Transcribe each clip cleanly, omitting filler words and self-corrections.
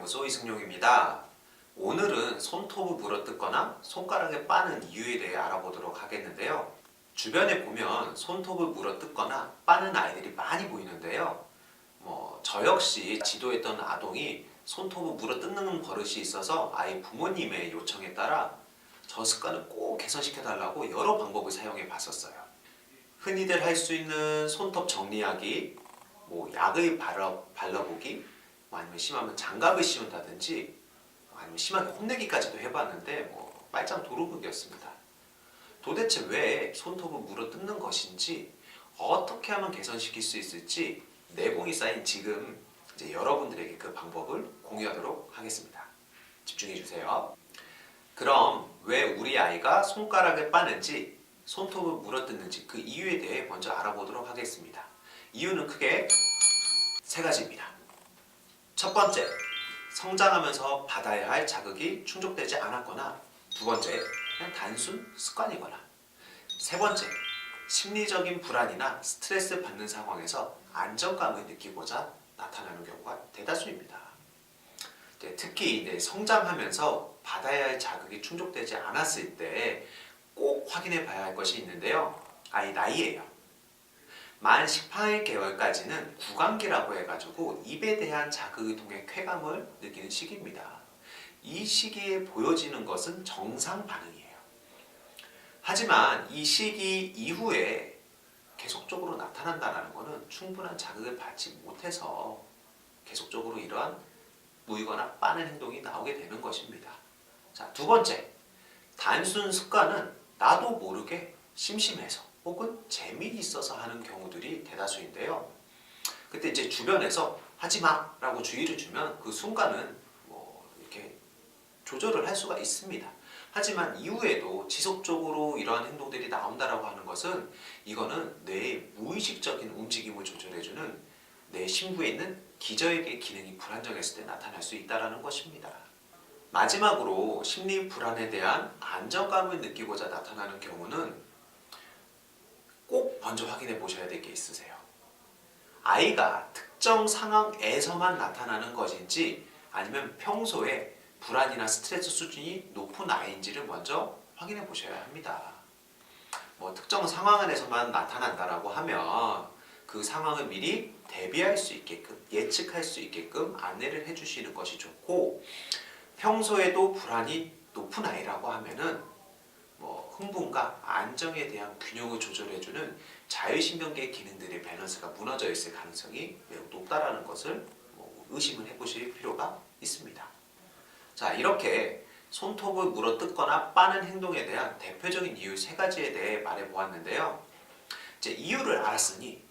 연구소 이승용입니다. 오늘은 손톱을 물어뜯거나 손가락에 빠는 이유에 대해 알아보도록 하겠는데요. 주변에 보면 손톱을 물어뜯거나 빠는 아이들이 많이 보이는데요. 저 역시 지도했던 아동이 손톱을 물어뜯는 버릇이 있어서 아이 부모님의 요청에 따라 저 습관을 꼭 개선시켜달라고 여러 방법을 사용해 봤었어요. 흔히들 할 수 있는 손톱 정리하기, 약을 발라보기, 아니면 심하면 장갑을 씌운다든지, 아니면 심하게 혼내기까지도 해봤는데 빨짱 도루묵이었습니다. 도대체 왜 손톱을 물어뜯는 것인지, 어떻게 하면 개선시킬 수 있을지 내공이 쌓인 지금 이제 여러분들에게 그 방법을 공유하도록 하겠습니다. 집중해 주세요. 그럼 왜 우리 아이가 손가락을 빠는지, 손톱을 물어뜯는지 그 이유에 대해 먼저 알아보도록 하겠습니다. 이유는 크게 세 가지입니다. 첫 번째, 성장하면서 받아야 할 자극이 충족되지 않았거나, 두 번째, 그냥 단순 습관이거나, 세 번째, 심리적인 불안이나 스트레스 받는 상황에서 안정감을 느끼고자 나타나는 경우가 대다수입니다. 특히 성장하면서 받아야 할 자극이 충족되지 않았을 때 꼭 확인해 봐야 할 것이 있는데요. 아이 나이예요. 만 18개월까지는 구강기라고 해가지고 입에 대한 자극을 통해 쾌감을 느끼는 시기입니다. 이 시기에 보여지는 것은 정상 반응이에요. 하지만 이 시기 이후에 계속적으로 나타난다는 것은 충분한 자극을 받지 못해서 계속적으로 이러한 물거나 빠는 행동이 나오게 되는 것입니다. 자, 두 번째, 단순 습관은 나도 모르게 심심해서 혹은 재미있어서 하는 경우들이 대다수인데요. 그때 이제 주변에서 하지마 라고 주의를 주면 그 순간은 이렇게 조절을 할 수가 있습니다. 하지만 이후에도 지속적으로 이러한 행동들이 나온다라고 하는 것은, 이거는 뇌의 무의식적인 움직임을 조절해주는 뇌 심부에 있는 기저역의 기능이 불안정했을 때 나타날 수 있다는 것입니다. 마지막으로 심리 불안에 대한 안정감을 느끼고자 나타나는 경우는 꼭 먼저 확인해 보셔야 될 게 있으세요. 아이가 특정 상황에서만 나타나는 것인지, 아니면 평소에 불안이나 스트레스 수준이 높은 아이인지를 먼저 확인해 보셔야 합니다. 특정 상황 안에서만 나타난다라고 하면 그 상황을 미리 대비할 수 있게끔, 예측할 수 있게끔 안내를 해주시는 것이 좋고, 평소에도 불안이 높은 아이라고 하면은 흥분과 안정에 대한 균형을 조절해주는 자율신경계 기능들의 밸런스가 무너져 있을 가능성이 매우 높다라는 것을 의심을 해보실 필요가 있습니다. 자, 이렇게 손톱을 물어뜯거나 빠는 행동에 대한 대표적인 이유 세 가지에 대해 말해보았는데요. 이제 이유를 알았으니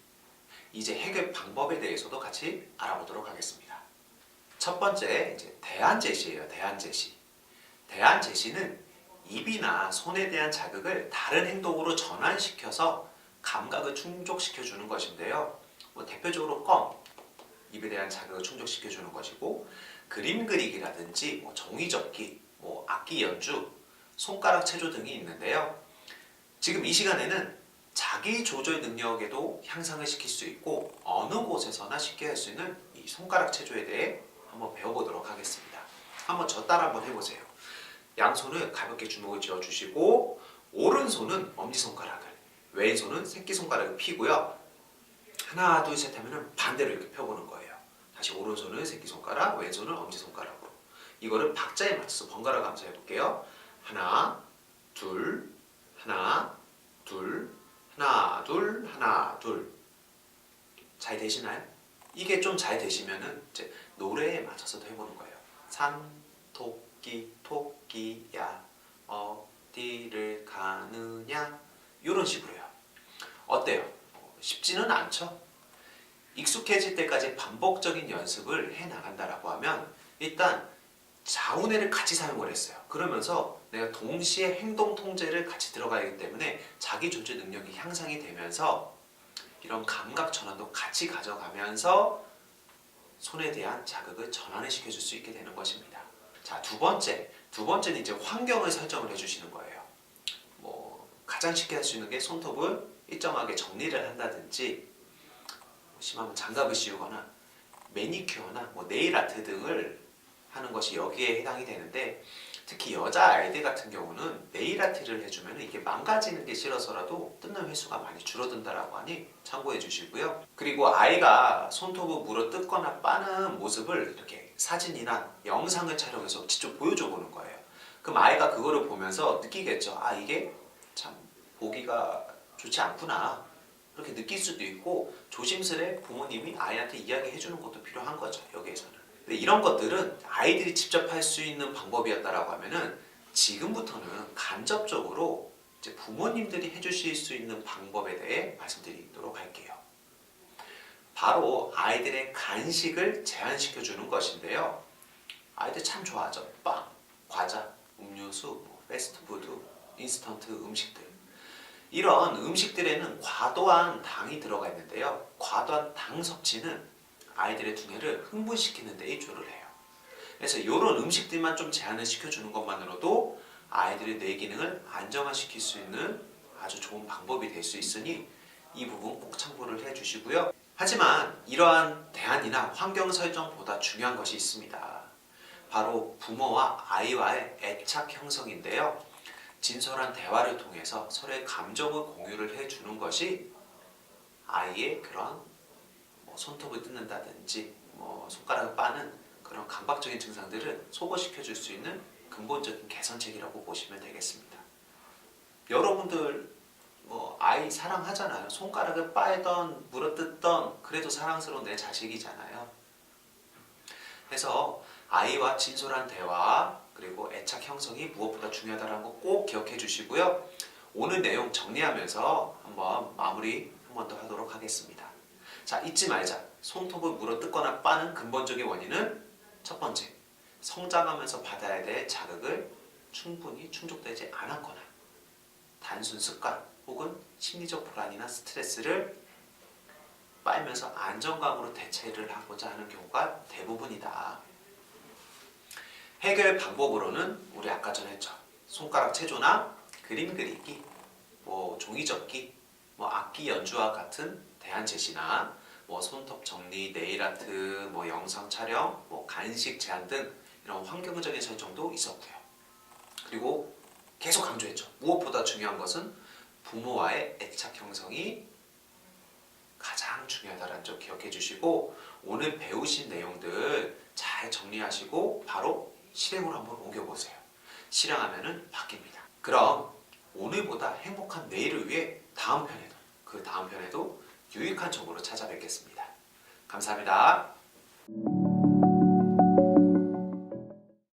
이제 해결 방법에 대해서도 같이 알아보도록 하겠습니다. 첫 번째, 이제 대안 제시예요. 대안 제시. 대안 제시는 입이나 손에 대한 자극을 다른 행동으로 전환시켜서 감각을 충족시켜주는 것인데요. 대표적으로 껌, 입에 대한 자극을 충족시켜주는 것이고, 그림 그리기라든지 종이접기, 악기 연주, 손가락 체조 등이 있는데요. 지금 이 시간에는 자기 조절 능력에도 향상을 시킬 수 있고, 어느 곳에서나 쉽게 할 수 있는 이 손가락 체조에 대해 한번 배워보도록 하겠습니다. 한번 저 따라 한번 해보세요. 양손을 가볍게 주먹을 쥐어주시고, 오른손은 엄지손가락을, 왼손은 새끼손가락을 펴고요. 하나, 둘, 셋 하면 반대로 이렇게 펴보는 거예요. 다시 오른손은 새끼손가락, 왼손은 엄지손가락으로. 이거를 박자에 맞춰서 번갈아 가면서 해볼게요. 하나, 둘, 하나, 둘, 하나, 둘, 하나, 둘. 잘 되시나요? 이게 좀 잘 되시면은 이제 노래에 맞춰서도 해보는 거예요. 산토끼 토끼야 어디를 가느냐, 이런 식으로요. 어때요? 쉽지는 않죠? 익숙해질 때까지 반복적인 연습을 해 나간다라고 하면, 일단 자우뇌를 같이 사용을 했어요. 그러면서 내가 동시에 행동 통제를 같이 들어가기 때문에 자기 조절 능력이 향상이 되면서 이런 감각 전환도 같이 가져가면서 손에 대한 자극을 전환을 시켜줄 수 있게 되는 것입니다. 자, 두 번째는 이제 환경을 설정을 해주시는 거예요. 가장 쉽게 할 수 있는 게 손톱을 일정하게 정리를 한다든지, 심하면 장갑을 씌우거나 매니큐어나 네일 아트 등을 하는 것이 여기에 해당이 되는데, 특히 여자아이들 같은 경우는 네일 아트를 해주면 이게 망가지는 게 싫어서라도 뜯는 횟수가 많이 줄어든다라고 하니 참고해 주시고요. 그리고 아이가 손톱을 물어 뜯거나 빠는 모습을 이렇게 사진이나 영상을 촬영해서 직접 보여줘 보는 거예요. 그럼 아이가 그거를 보면서 느끼겠죠. 아, 이게 참 보기가 좋지 않구나, 그렇게 느낄 수도 있고, 조심스레 부모님이 아이한테 이야기해 주는 것도 필요한 거죠, 여기에서는. 근데 이런 것들은 아이들이 직접 할 수 있는 방법이었다라고 하면은, 지금부터는 간접적으로 이제 부모님들이 해주실 수 있는 방법에 대해 말씀드리도록 할게요. 바로 아이들의 간식을 제한시켜 주는 것인데요. 아이들 참 좋아하죠. 빵, 과자, 음료수, 패스트푸드, 인스턴트 음식들. 이런 음식들에는 과도한 당이 들어가 있는데요. 과도한 당 섭취는 아이들의 두뇌를 흥분시키는 데 입조를 해요. 그래서 이런 음식들만 좀 제한을 시켜주는 것만으로도 아이들의 뇌 기능을 안정화시킬 수 있는 아주 좋은 방법이 될 수 있으니 이 부분 꼭 참고를 해주시고요. 하지만 이러한 대안이나 환경 설정보다 중요한 것이 있습니다. 바로 부모와 아이와의 애착 형성인데요. 진솔한 대화를 통해서 서로의 감정을 공유를 해주는 것이 아이의 그런 손톱을 뜯는다든지 손가락을 빠는 그런 강박적인 증상들을 소거시켜 줄 수 있는 근본적인 개선책이라고 보시면 되겠습니다. 여러분들 아이 사랑하잖아요. 손가락을 빠던 물어뜯던 그래도 사랑스러운 내 자식이잖아요. 그래서 아이와 진솔한 대화 그리고 애착 형성이 무엇보다 중요하다는 거 꼭 기억해 주시고요. 오늘 내용 정리하면서 한번 마무리 한 번 더 하도록 하겠습니다. 자, 잊지 말자. 손톱을 물어뜯거나 빠는 근본적인 원인은 첫 번째, 성장하면서 받아야 될 자극을 충분히 충족되지 않았거나 단순 습관 혹은 심리적 불안이나 스트레스를 빨면서 안정감으로 대체를 하고자 하는 경우가 대부분이다. 해결 방법으로는 우리 아까 전에 했죠. 손가락 체조나 그림 그리기, 종이 접기, 악기 연주와 같은 대안 제시나 손톱 정리, 네일 아트, 영상 촬영, 간식 제한 등 이런 환경적인 설정도 있었고요. 그리고 계속 강조했죠. 무엇보다 중요한 것은 부모와의 애착 형성이 가장 중요하다는 점 기억해 주시고, 오늘 배우신 내용들 잘 정리하시고 바로 실행으로 한번 옮겨보세요. 실행하면은 바뀝니다. 그럼 오늘보다 행복한 내일을 위해 다음 편에도, 그 다음 편에도 유익한 정보로 찾아뵙겠습니다. 감사합니다.